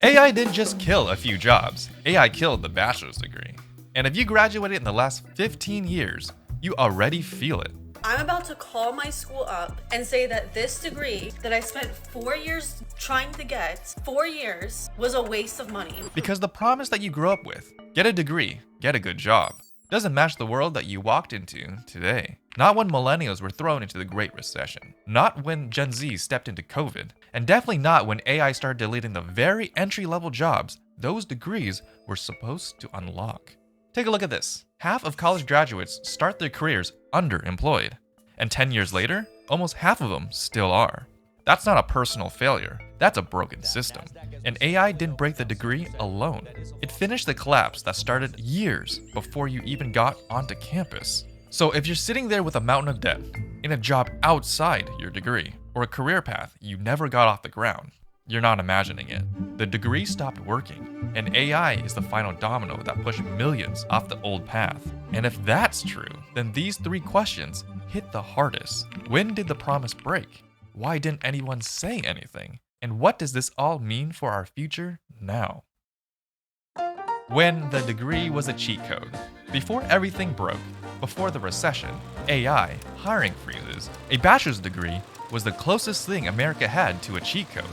AI didn't just kill a few jobs, AI killed the bachelor's degree. And if you graduated in the last 15 years, you already feel it. I'm about to call my school up and say that this degree that I spent 4 years trying to get, 4 years, was a waste of money. Because the promise that you grew up with, get a degree, get a good job, doesn't match the world that you walked into today. Not when millennials were thrown into the Great Recession. Not when Gen Z stepped into COVID. And definitely not when AI started deleting the very entry-level jobs those degrees were supposed to unlock. Take a look at this. Half of college graduates start their careers underemployed. And 10 years later, almost half of them still are. That's not a personal failure. That's a broken system. And AI didn't break the degree alone. It finished the collapse that started years before you even got onto campus. So if you're sitting there with a mountain of debt, in a job outside your degree, or a career path you never got off the ground, you're not imagining it. The degree stopped working, and AI is the final domino that pushed millions off the old path. And if that's true, then these three questions hit the hardest. When did the promise break? Why didn't anyone say anything? And what does this all mean for our future now? When the degree was a cheat code. Before everything broke, before the recession, AI, hiring freezes, a bachelor's degree was the closest thing America had to a cheat code.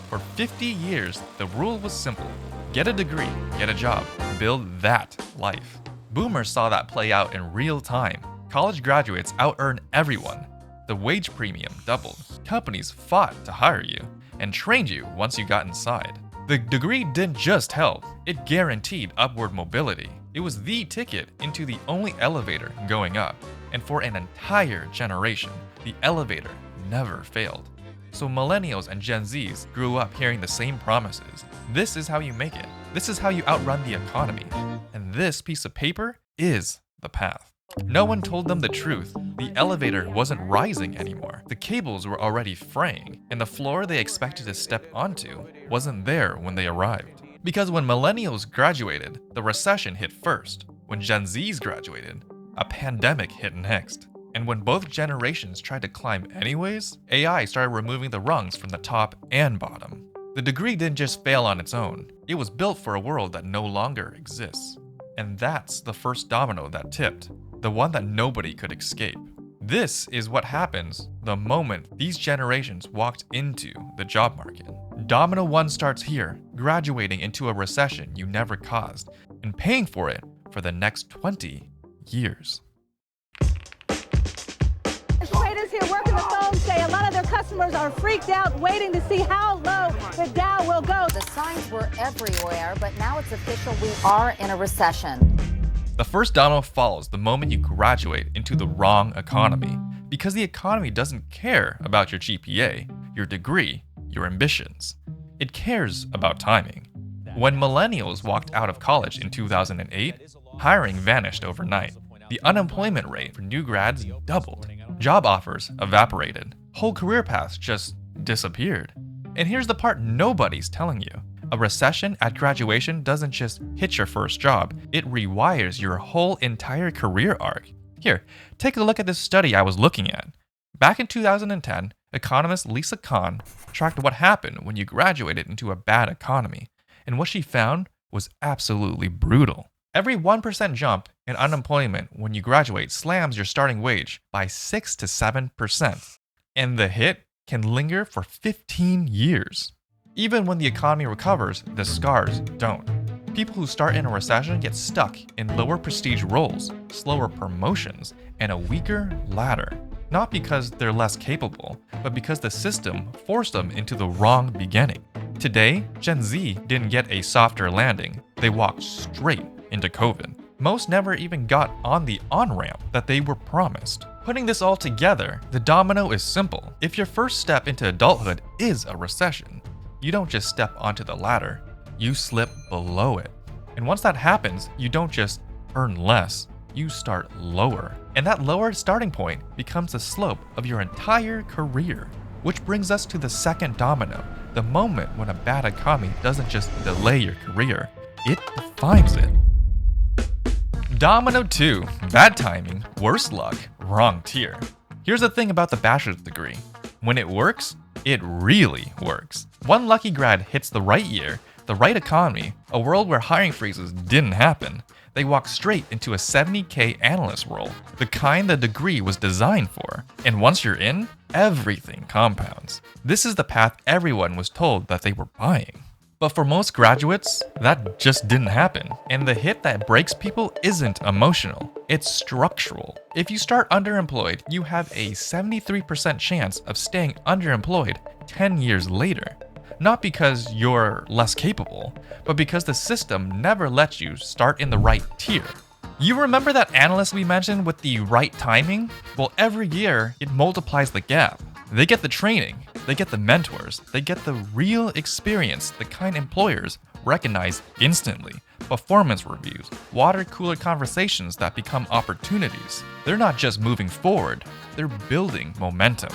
For 50 years, the rule was simple. Get a degree, get a job, build that life. Boomers saw that play out in real time. College graduates out-earned everyone. The wage premium doubled. Companies fought to hire you and trained you once you got inside. The degree didn't just help, it guaranteed upward mobility. It was the ticket into the only elevator going up. And for an entire generation, the elevator never failed. So millennials and Gen Zs grew up hearing the same promises. This is how you make it. This is how you outrun the economy. And this piece of paper is the path. No one told them the truth. The elevator wasn't rising anymore. The cables were already fraying, and the floor they expected to step onto wasn't there when they arrived. Because when millennials graduated, the recession hit first. When Gen Zs graduated, a pandemic hit next. And when both generations tried to climb anyways, AI started removing the rungs from the top and bottom. The degree didn't just fail on its own. It was built for a world that no longer exists. And that's the first domino that tipped, the one that nobody could escape. This is what happens the moment these generations walked into the job market. Domino 1 starts here, graduating into a recession you never caused, and paying for it for the next 20 years. Traders here working the phone say a lot of their customers are freaked out, waiting to see how low the Dow will go. The signs were everywhere, but now it's official, we are in a recession. The first domino falls the moment you graduate into the wrong economy, because the economy doesn't care about your GPA, your degree, your ambitions. It cares about timing. When millennials walked out of college in 2008, hiring vanished overnight. The unemployment rate for new grads doubled. Job offers evaporated. Whole career paths just disappeared. And here's the part nobody's telling you. A recession at graduation doesn't just hit your first job, it rewires your whole entire career arc. Here, take a look at this study I was looking at. Back in 2010, economist Lisa Kahn tracked what happened when you graduated into a bad economy. And what she found was absolutely brutal. Every 1% jump in unemployment when you graduate slams your starting wage by 6 to 7%. And the hit can linger for 15 years. Even when the economy recovers, the scars don't. People who start in a recession get stuck in lower prestige roles, slower promotions, and a weaker ladder. Not because they're less capable, but because the system forced them into the wrong beginning. Today, Gen Z didn't get a softer landing. They walked straight into COVID. Most never even got on the on-ramp that they were promised. Putting this all together, the domino is simple. If your first step into adulthood is a recession, you don't just step onto the ladder, you slip below it. And once that happens, you don't just earn less, you start lower. And that lower starting point becomes the slope of your entire career. Which brings us to the second domino, the moment when a bad economy doesn't just delay your career, it defines it. Domino 2, bad timing, worse luck, wrong tier. Here's the thing about the bachelor's degree. When it works, it really works. One lucky grad hits the right year, the right economy, a world where hiring freezes didn't happen, they walked straight into a $70K analyst role, the kind the degree was designed for. And once you're in, everything compounds. This is the path everyone was told that they were buying. But for most graduates, that just didn't happen. And the hit that breaks people isn't emotional, it's structural. If you start underemployed, you have a 73% chance of staying underemployed 10 years later. Not because you're less capable, but because the system never lets you start in the right tier. You remember that analyst we mentioned with the right timing? Well, every year, it multiplies the gap. They get the training, they get the mentors, they get the real experience, the kind employers recognize instantly. Performance reviews, water cooler conversations that become opportunities. They're not just moving forward, they're building momentum.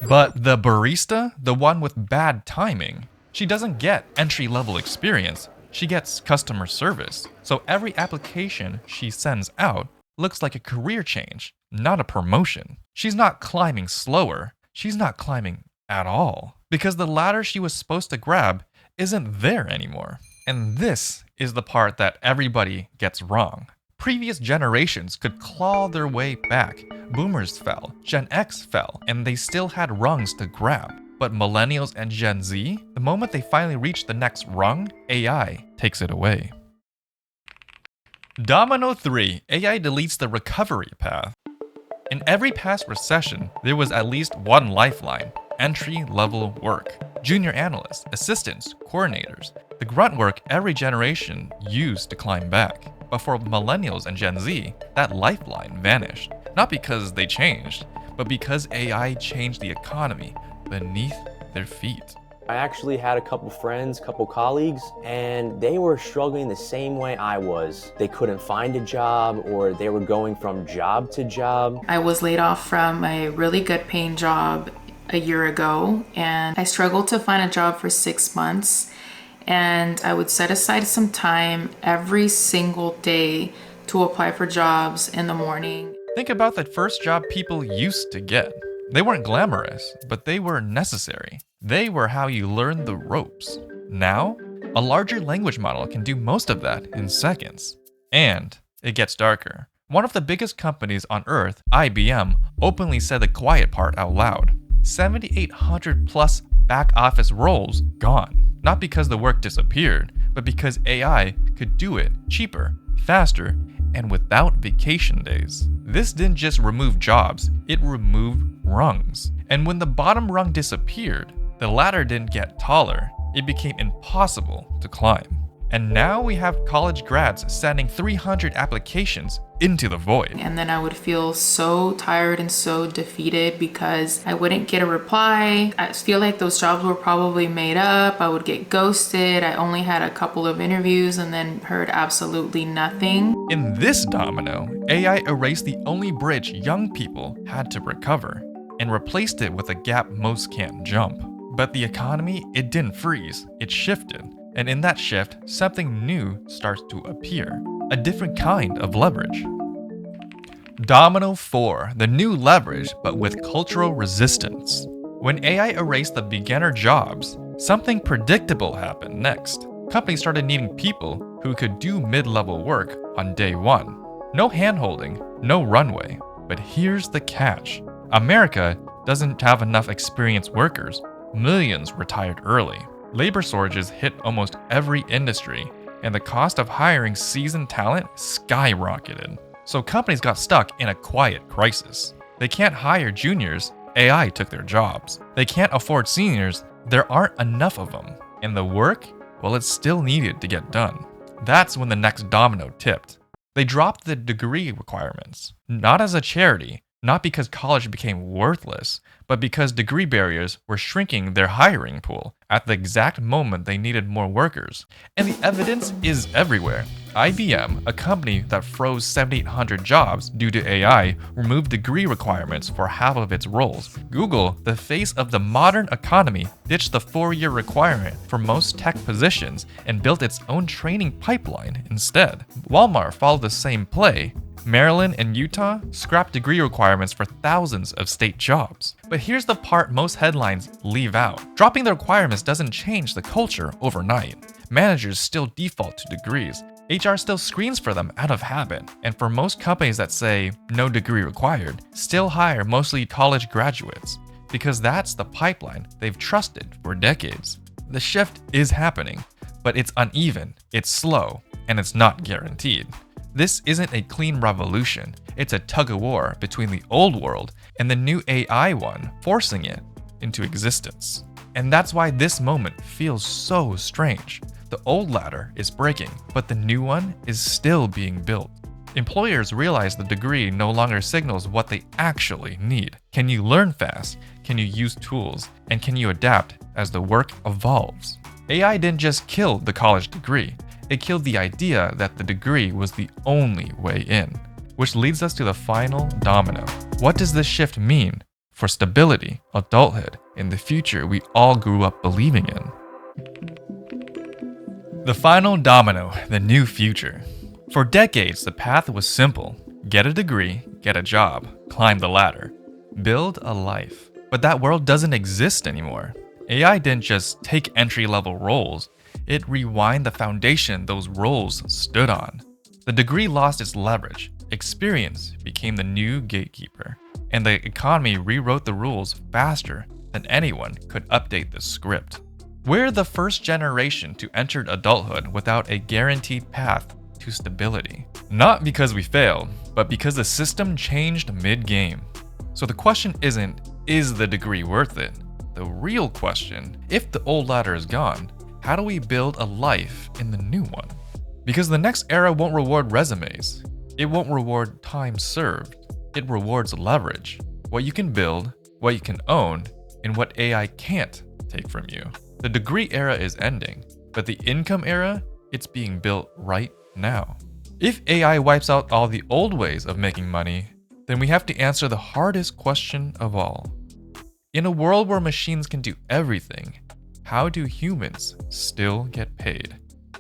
But the barista, the one with bad timing, she doesn't get entry-level experience, she gets customer service. So every application she sends out looks like a career change, not a promotion. She's not climbing slower, she's not climbing at all. Because the ladder she was supposed to grab isn't there anymore. And this is the part that everybody gets wrong. Previous generations could claw their way back. Boomers fell, Gen X fell, and they still had rungs to grab. But Millennials and Gen Z, the moment they finally reach the next rung, AI takes it away. Domino 3, AI deletes the recovery path. In every past recession, there was at least one lifeline: entry-level work. Junior analysts, assistants, coordinators, the grunt work every generation used to climb back. But for Millennials and Gen Z, that lifeline vanished. Not because they changed, but because AI changed the economy beneath their feet. I actually had a couple friends, couple colleagues, and they were struggling the same way I was. They couldn't find a job, or they were going from job to job. I was laid off from a really good paying job a year ago, and I struggled to find a job for 6 months. And I would set aside some time every single day to apply for jobs in the morning. Think about the first job people used to get. They weren't glamorous, but they were necessary. They were how you learned the ropes. Now, a larger language model can do most of that in seconds. And it gets darker. One of the biggest companies on earth, IBM, openly said the quiet part out loud. 7,800 plus back office roles gone. Not because the work disappeared, but because AI could do it cheaper, faster, and without vacation days. This didn't just remove jobs, it removed rungs. And when the bottom rung disappeared, the ladder didn't get taller, it became impossible to climb. And now we have college grads sending 300 applications into the void. And then I would feel so tired and so defeated because I wouldn't get a reply. I feel like those jobs were probably made up. I would get ghosted. I only had a couple of interviews and then heard absolutely nothing. In this domino, AI erased the only bridge young people had to recover and replaced it with a gap most can't jump. But the economy, it didn't freeze, it shifted. And in that shift, something new starts to appear, a different kind of leverage. Domino 4, the new leverage, but with cultural resistance. When AI erased the beginner jobs, something predictable happened next. Companies started needing people who could do mid-level work on day one. No hand-holding, no runway. But here's the catch. America doesn't have enough experienced workers. Millions retired early. Labor shortages hit almost every industry, and the cost of hiring seasoned talent skyrocketed. So companies got stuck in a quiet crisis. They can't hire juniors, AI took their jobs. They can't afford seniors, there aren't enough of them. And the work, well, it's still needed to get done. That's when the next domino tipped. They dropped the degree requirements, not as a charity, not because college became worthless, but because degree barriers were shrinking their hiring pool at the exact moment they needed more workers. And the evidence is everywhere. IBM, a company that froze 7,800 jobs due to AI, removed degree requirements for half of its roles. Google, the face of the modern economy, ditched the 4-year requirement for most tech positions and built its own training pipeline instead. Walmart followed the same play, Maryland and Utah scrapped degree requirements for thousands of state jobs. But here's the part most headlines leave out. Dropping the requirements doesn't change the culture overnight. Managers still default to degrees. HR still screens for them out of habit. And for most companies that say no degree required, still hire mostly college graduates, because that's the pipeline they've trusted for decades. The shift is happening, but it's uneven, it's slow, and it's not guaranteed. This isn't a clean revolution, it's a tug-of-war between the old world and the new AI one, forcing it into existence. And that's why this moment feels so strange. The old ladder is breaking, but the new one is still being built. Employers realize the degree no longer signals what they actually need. Can you learn fast? Can you use tools? And can you adapt as the work evolves? AI didn't just kill the college degree, it killed the idea that the degree was the only way in. Which leads us to the final domino. What does this shift mean for stability, adulthood, and the future we all grew up believing in? The final domino, the new future. For decades, the path was simple. Get a degree, get a job, climb the ladder, build a life. But that world doesn't exist anymore. AI didn't just take entry-level roles, it rewind the foundation those roles stood on. The degree lost its leverage, experience became the new gatekeeper, and the economy rewrote the rules faster than anyone could update the script. We're the first generation to enter adulthood without a guaranteed path to stability. Not because we failed, but because the system changed mid-game. So the question isn't, is the degree worth it? The real question, if the old ladder is gone, how do we build a life in the new one? Because the next era won't reward resumes. It won't reward time served. It rewards leverage. What you can build, what you can own, and what AI can't take from you. The degree era is ending, but the income era, it's being built right now. If AI wipes out all the old ways of making money, then we have to answer the hardest question of all. In a world where machines can do everything, how do humans still get paid?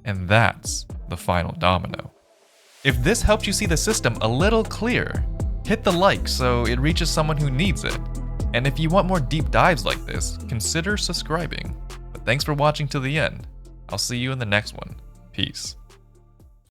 And that's the final domino. If this helps you see the system a little clearer, hit the like so it reaches someone who needs it. And if you want more deep dives like this, consider subscribing. But thanks for watching to the end. I'll see you in the next one. Peace.